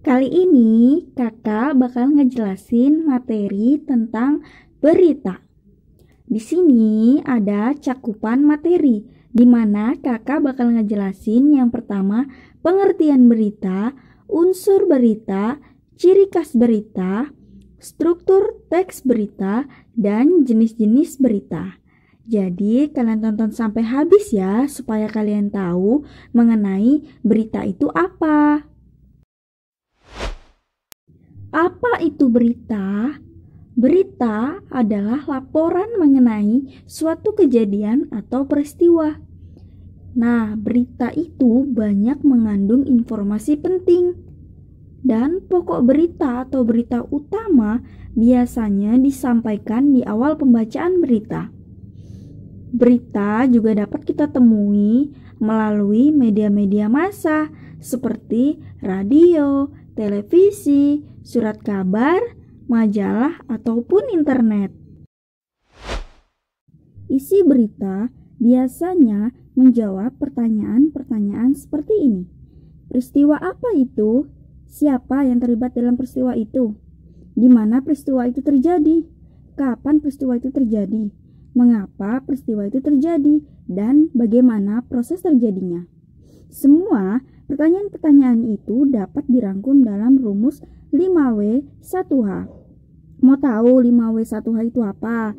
Kali ini kakak bakal ngejelasin materi tentang berita. Di sini ada cakupan materi, di mana kakak bakal ngejelasin yang pertama pengertian berita, unsur berita, ciri khas berita, struktur teks berita, dan jenis-jenis berita. Jadi kalian tonton sampai habis ya, supaya kalian tahu mengenai berita itu apa. Apa itu berita? Berita adalah laporan mengenai suatu kejadian atau peristiwa. Nah, berita itu banyak mengandung informasi penting. Dan pokok berita atau berita utama biasanya disampaikan di awal pembacaan berita. Berita juga dapat kita temui melalui media-media massa seperti radio, televisi, surat kabar, majalah, ataupun internet. Isi berita biasanya menjawab pertanyaan-pertanyaan seperti ini. Peristiwa apa itu? Siapa yang terlibat dalam peristiwa itu? Di mana peristiwa itu terjadi? Kapan peristiwa itu terjadi? Mengapa peristiwa itu terjadi? Dan bagaimana proses terjadinya? Semua pertanyaan-pertanyaan itu dapat dirangkum dalam rumus 5W1H. Mau tahu 5W1H itu apa?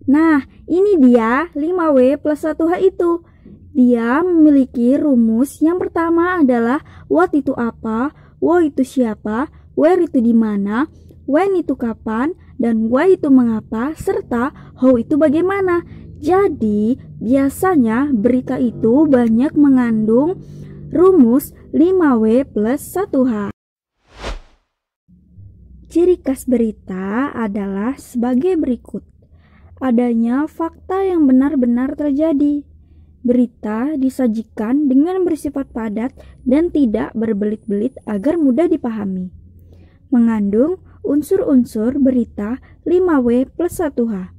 Nah, ini dia 5W plus 1H itu. Dia memiliki rumus yang pertama adalah what itu apa, who itu siapa, where itu di mana, when itu kapan, dan why itu mengapa, serta how itu bagaimana. Jadi, biasanya berita itu banyak mengandung rumus 5W plus 1H. Ciri khas berita adalah sebagai berikut. Adanya fakta yang benar-benar terjadi. Berita disajikan dengan bersifat padat dan tidak berbelit-belit agar mudah dipahami. Mengandung unsur-unsur berita 5W plus 1H.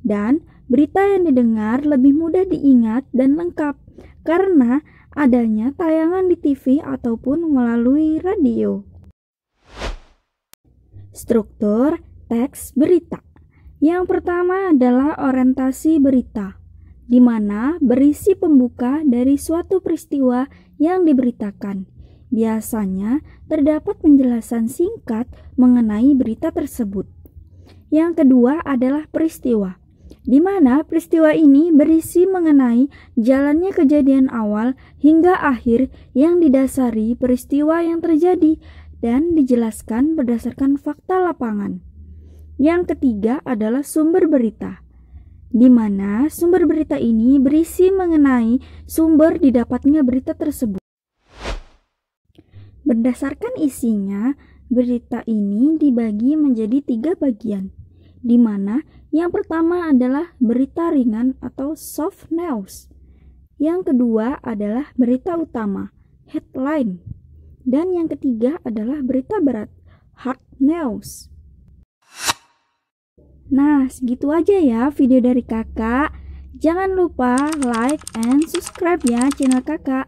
Dan berita yang didengar lebih mudah diingat dan lengkap karena adanya tayangan di TV ataupun melalui radio. Struktur teks berita. Yang pertama adalah orientasi berita, di mana berisi pembuka dari suatu peristiwa yang diberitakan. Biasanya terdapat penjelasan singkat mengenai berita tersebut. Yang kedua adalah peristiwa, di mana peristiwa ini berisi mengenai jalannya kejadian awal hingga akhir yang didasari peristiwa yang terjadi dan dijelaskan berdasarkan fakta lapangan. Yang ketiga adalah sumber berita, di mana sumber berita ini berisi mengenai sumber didapatnya berita tersebut. Berdasarkan isinya, berita ini dibagi menjadi 3 bagian, di mana yang pertama adalah berita ringan atau soft news. Yang kedua adalah berita utama, headline. Dan yang ketiga adalah berita berat, hard news. Nah, segitu aja ya video dari kakak. Jangan lupa like and subscribe ya channel kakak.